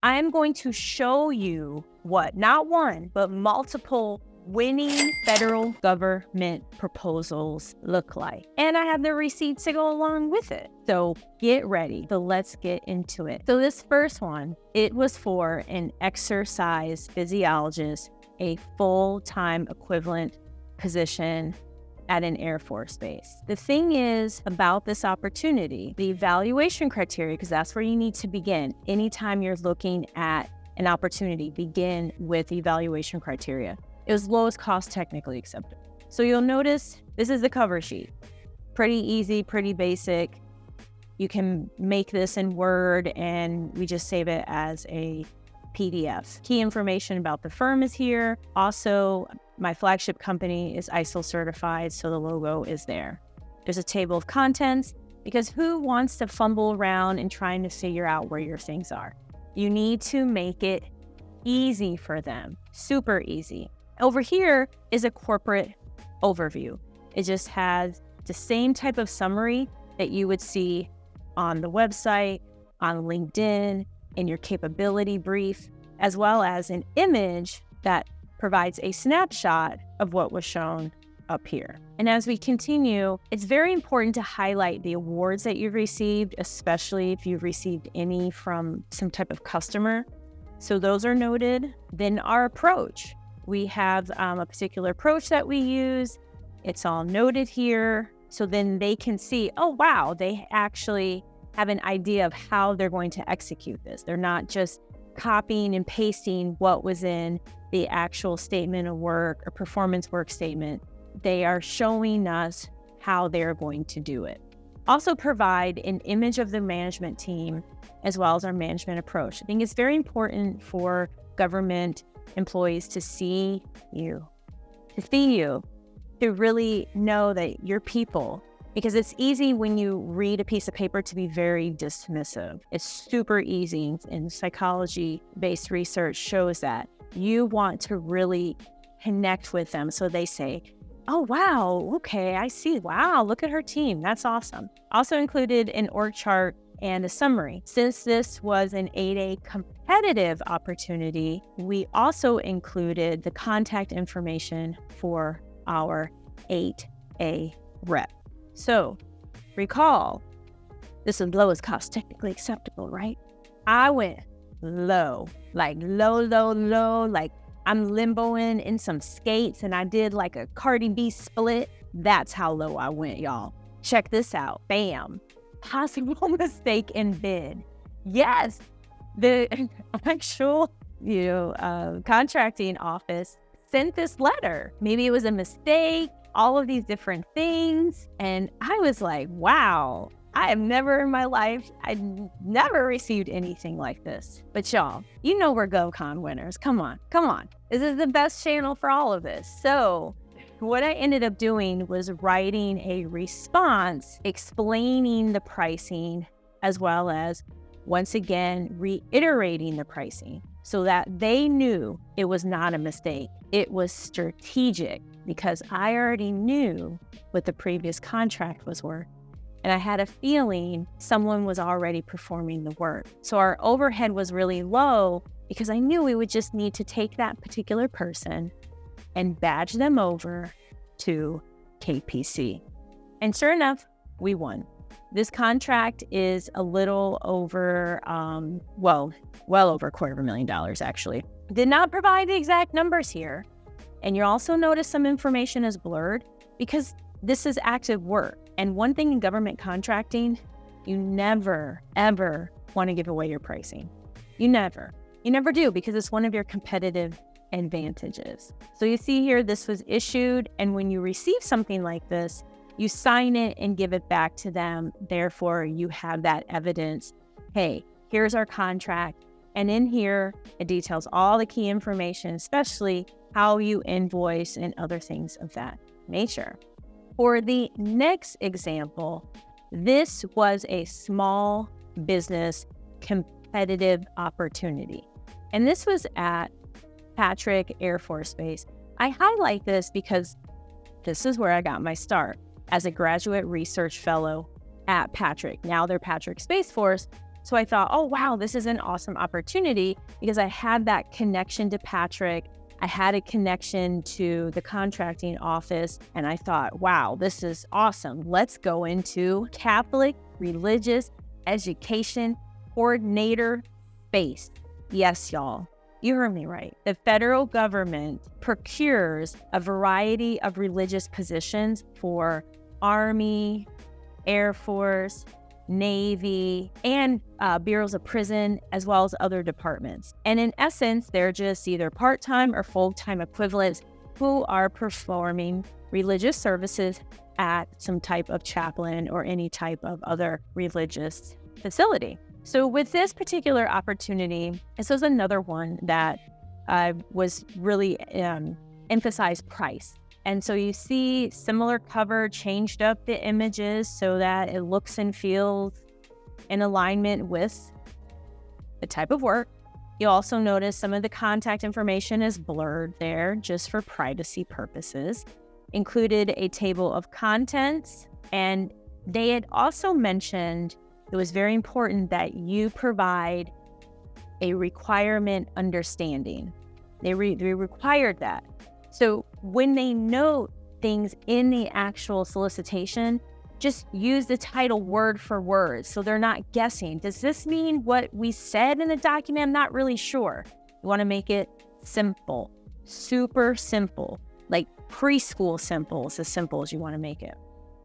I'm going to show you what not one, but multiple winning federal government proposals look like. And I have the receipts to go along with it. So get ready. So let's get into it. So this first one, it was for an exercise physiologist, a full-time equivalent position at an Air Force base. The thing is about this opportunity, the evaluation criteria, because that's where you need to begin. Anytime you're looking at an opportunity, begin with evaluation criteria. It was lowest cost technically acceptable. So you'll notice this is the cover sheet. Pretty easy, pretty basic. You can make this in Word and we just save it as a PDF. Key information about the firm is here. Also, my flagship company is ISO certified, so the logo is there. There's a table of contents because who wants to fumble around and trying to figure out where your things are? You need to make it easy for them, super easy. Over here is a corporate overview. It just has the same type of summary that you would see on the website, on LinkedIn, in your capability brief, as well as an image that provides a snapshot of what was shown up here. And as we continue, it's very important to highlight the awards that you've received, especially if you've received any from some type of customer. So those are noted. Then our approach. We have a particular approach that we use. It's all noted here. So then they can see, oh, wow, they actually have an idea of how they're going to execute this. They're not just copying and pasting what was in the actual statement of work or performance work statement. They are showing us how they're going to do it. Also provide an image of the management team as well as our management approach. I think it's very important for government employees to see you, to really know that you're people. Because it's easy when you read a piece of paper to be very dismissive. It's super easy, and psychology-based research shows that. You want to really connect with them so they say, oh, wow, okay, I see. Wow, look at her team. That's awesome. Also included an org chart and a summary. Since this was an 8A competitive opportunity, we also included the contact information for our 8A rep. So recall, this is lowest cost technically acceptable, right? I went low, like low, like I'm limboing in some skates and I did like a Cardi B split. That's how low I went, y'all. Check this out. Bam. Possible mistake in bid. Yes, the actual, contracting office sent this letter. Maybe it was a mistake, all of these different things. And I was like, wow, I have never in my life, I'd never received anything like this. But y'all, you know we're GovCon winners. Come on. This is the best channel for all of this. So what I ended up doing was writing a response explaining the pricing as well as, once again, reiterating the pricing so that they knew it was not a mistake. It was strategic because I already knew what the previous contract was worth. And I had a feeling someone was already performing the work. So our overhead was really low because I knew we would just need to take that particular person and badge them over to KPC. And sure enough, we won. This contract is a little over, well over $250,000 actually. Did not provide the exact numbers here. And you'll also notice some information is blurred because this is active work. And one thing in government contracting, you never, ever want to give away your pricing. You never do, because it's one of your competitive advantages. So you see here, this was issued, and when you receive something like this, you sign it and give it back to them. Therefore, you have that evidence. Hey, here's our contract. And in here, it details all the key information, especially how you invoice and other things of that nature. For the next example, this was a small business competitive opportunity. And this was at Patrick Air Force Base. I highlight this because this is where I got my start as a graduate research fellow at Patrick. Now they're Patrick Space Force. So I thought, oh, wow, this is an awesome opportunity because I had that connection to Patrick. I had a connection to the contracting office, and I thought, wow, this is awesome. Let's go into Catholic religious education coordinator space. Yes, y'all, you heard me right. The federal government procures a variety of religious positions for Army, Air Force, Navy, and bureaus of prison, as well as other departments. And in essence, they're just either part-time or full-time equivalents who are performing religious services at some type of chaplain or any type of other religious facility. So with this particular opportunity, this was another one that was really emphasized price. And so you see similar cover, changed up the images so that it looks and feels in alignment with the type of work. You'll also notice some of the contact information is blurred there just for privacy purposes. Included a table of contents, and they had also mentioned it was very important that you provide a requirement understanding. They required that. So when they note things in the actual solicitation, just use the title word for word so they're not guessing. Does this mean what we said in the document? I'm not really sure. You want to make it simple, super simple, like preschool simple. It's as simple as you want to make it.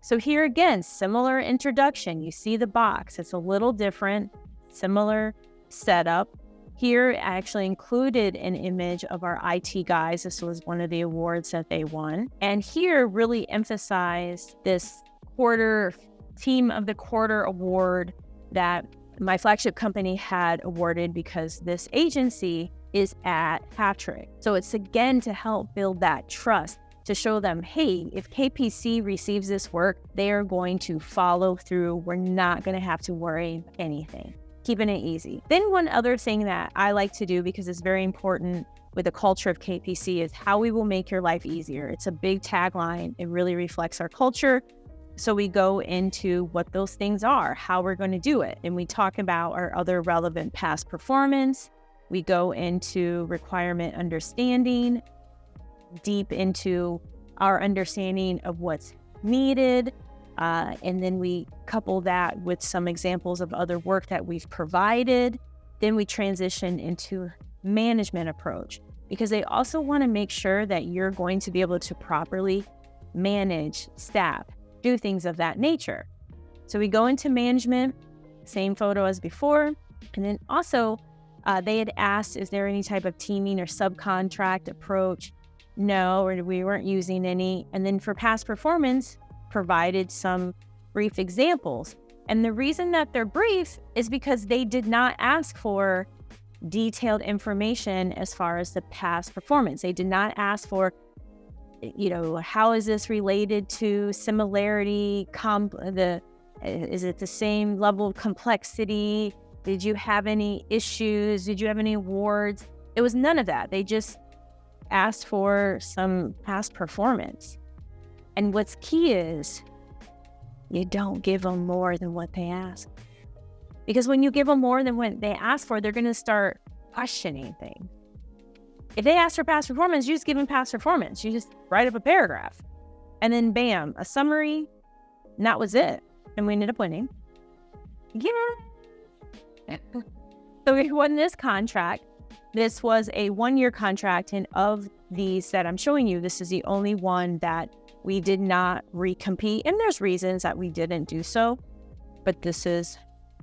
So here again, similar introduction. You see the box. It's a little different, similar setup. Here, I actually included an image of our IT guys. This was one of the awards that they won. And here really emphasized this Team of the Quarter award that my flagship company had awarded because this agency is at Patrick. So it's again to help build that trust, to show them, hey, if KPC receives this work, they are going to follow through. We're not going to have to worry anything. Keeping it easy. Then one other thing that I like to do, because it's very important with the culture of KPC, is how we will make your life easier. It's a big tagline. It really reflects our culture. So we go into what those things are, how we're going to do it. And we talk about our other relevant past performance. We go into requirement understanding, deep into our understanding of what's needed. And then we couple that with some examples of other work that we've provided. Then we transition into management approach, because they also want to make sure that you're going to be able to properly manage staff, do things of that nature. So we go into management, same photo as before. And then also they had asked, is there any type of teaming or subcontract approach? No, or we weren't using any. And then for past performance, provided some brief examples. And the reason that they're brief is because they did not ask for detailed information as far as the past performance. They did not ask for, how is this related to similarity? Is it the same level of complexity? Did you have any issues? Did you have any awards? It was none of that. They just asked for some past performance. And what's key is you don't give them more than what they ask. Because when you give them more than what they ask for, they're going to start questioning things. If they ask for past performance, you just give them past performance. You just write up a paragraph. And then bam, a summary. And that was it. And we ended up winning. Yeah. So we won this contract. This was a 1-year contract. And of these that I'm showing you, this is the only one that we did not recompete, and there's reasons that we didn't do so, but this is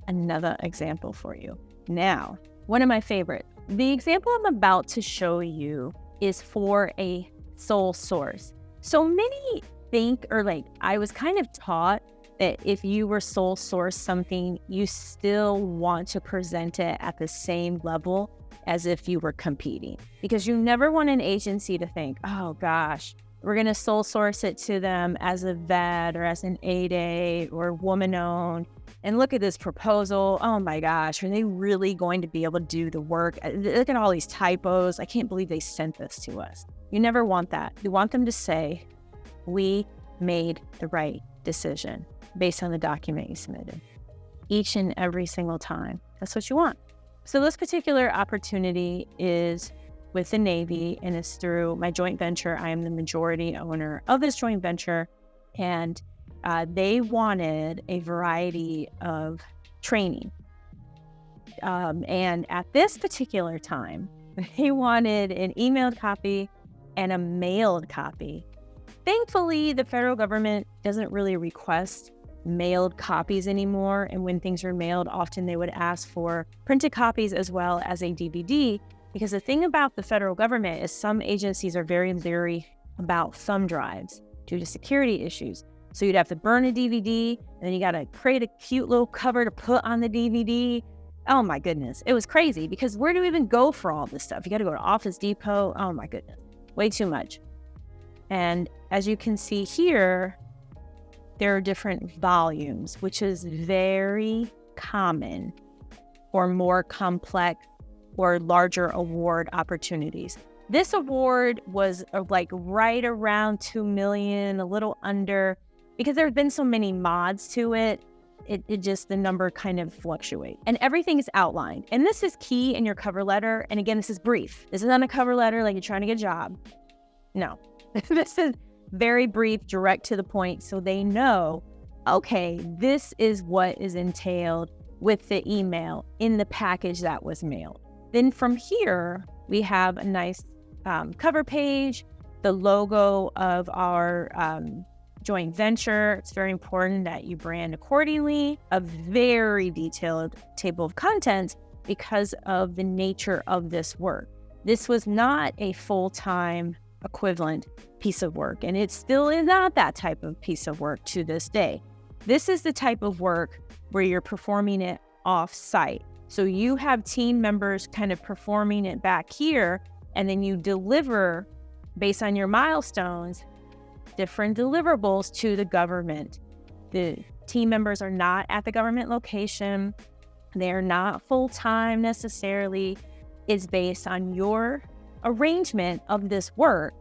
another example for you. Now, one of my favorite. The example I'm about to show you is for a sole source. So many think, I was kind of taught that if you were sole source something, you still want to present it at the same level as if you were competing, because you never want an agency to think, oh gosh, we're going to sole source it to them as a vet or as an 8A or woman-owned. And look at this proposal. Oh my gosh, are they really going to be able to do the work? Look at all these typos. I can't believe they sent this to us. You never want that. You want them to say, we made the right decision based on the document you submitted. Each and every single time. That's what you want. So this particular opportunity is with the Navy, and it's through my joint venture. I am the majority owner of this joint venture, and they wanted a variety of training. And at this particular time, they wanted an emailed copy and a mailed copy. Thankfully, the federal government doesn't really request mailed copies anymore. And when things are mailed, often they would ask for printed copies as well as a DVD. Because the thing about the federal government is some agencies are very leery about thumb drives due to security issues. So you'd have to burn a DVD, and then you got to create a cute little cover to put on the DVD. Oh my goodness. It was crazy because where do we even go for all this stuff? You got to go to Office Depot. Oh my goodness. Way too much. And as you can see here, there are different volumes, which is very common for more complex or larger award opportunities. This award was like right around 2 million, a little under, because there have been so many mods to it. It just, the number kind of fluctuates. And everything is outlined. And this is key in your cover letter. And again, this is brief. This is not a cover letter like you're trying to get a job. No, this is very brief, direct to the point. So they know, okay, this is what is entailed with the email in the package that was mailed. Then from here, we have a nice cover page, the logo of our joint venture. It's very important that you brand accordingly, a very detailed table of contents because of the nature of this work. This was not a full-time equivalent piece of work, and it still is not that type of piece of work to this day. This is the type of work where you're performing it off-site. So you have team members kind of performing it back here, and then you deliver based on your milestones different deliverables to the government. The team members are not at the government location. They're not full-time necessarily. It's based on your arrangement of this work.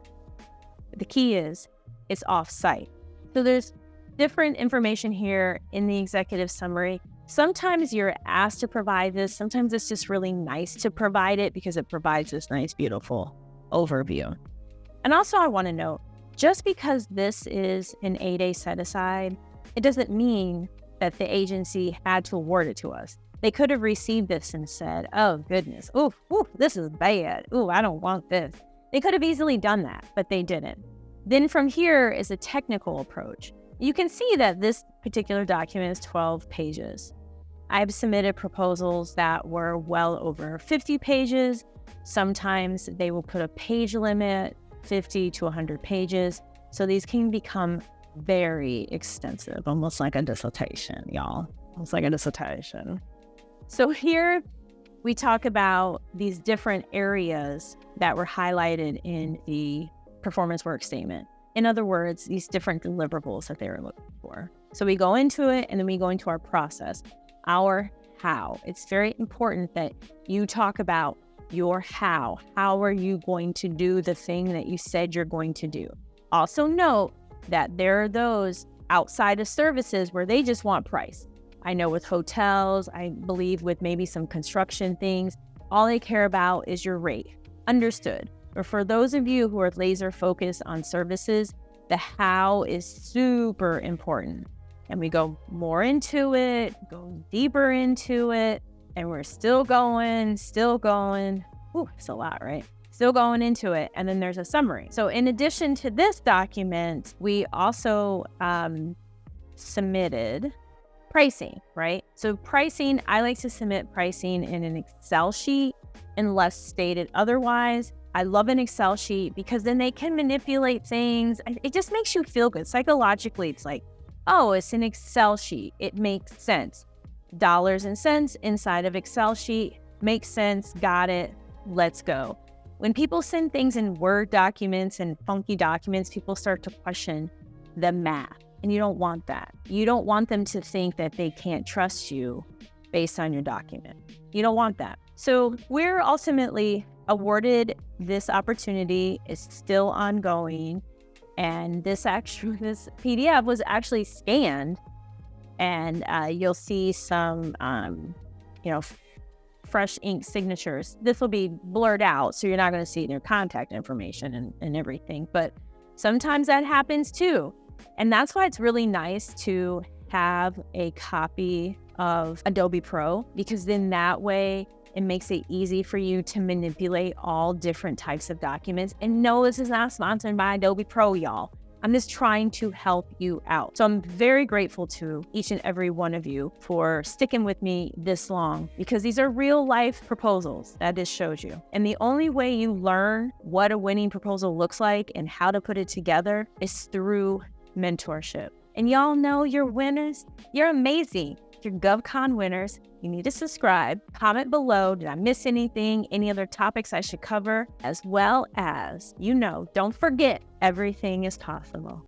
The key is it's off-site. So there's different information here in the executive summary. Sometimes you're asked to provide this. Sometimes it's just really nice to provide it because it provides this nice, beautiful overview. And also I want to note, just because this is an 8A set-aside, it doesn't mean that the agency had to award it to us. They could have received this and said, oh goodness, ooh, this is bad. Ooh, I don't want this. They could have easily done that, but they didn't. Then from here is a technical approach. You can see that this particular document is 12 pages. I've submitted proposals that were well over 50 pages. Sometimes they will put a page limit, 50 to 100 pages. So these can become very extensive, almost like a dissertation, y'all. Almost like a dissertation. So here we talk about these different areas that were highlighted in the performance work statement. In other words, these different deliverables that they were looking for. So we go into it and then we go into our process, our how. It's very important that you talk about your how. How are you going to do the thing that you said you're going to do? Also note that there are those outside of services where they just want price. I know with hotels, I believe with maybe some construction things, all they care about is your rate. Understood. But for those of you who are laser focused on services, the how is super important. And we go more into it, go deeper into it, and we're still going. Ooh, it's a lot, right? Still going into it. And then there's a summary. So in addition to this document, we also submitted pricing, right? So pricing, I like to submit pricing in an Excel sheet unless stated otherwise. I love an Excel sheet because then they can manipulate things. It just makes you feel good. Psychologically, it's like, oh, it's an Excel sheet. It makes sense. Dollars and cents inside of Excel sheet makes sense. Got it. Let's go. When people send things in Word documents and funky documents, people start to question the math. And you don't want that. You don't want them to think that they can't trust you based on your document. You don't want that. So we're ultimately awarded this opportunity. It's still ongoing. And this PDF was actually scanned. And you'll see some, fresh ink signatures. This will be blurred out, so you're not going to see their contact information and everything. But sometimes that happens too. And that's why it's really nice to have a copy of Adobe Pro, because then that way it makes it easy for you to manipulate all different types of documents. And no, this is not sponsored by Adobe Pro, y'all. I'm just trying to help you out. So I'm very grateful to each and every one of you for sticking with me this long, because these are real life proposals that this shows you. And the only way you learn what a winning proposal looks like and how to put it together is through mentorship. And y'all know you're winners. You're amazing. You're GovCon winners. You need to subscribe. Comment below. Did I miss anything? Any other topics I should cover? As well as, don't forget, everything is possible.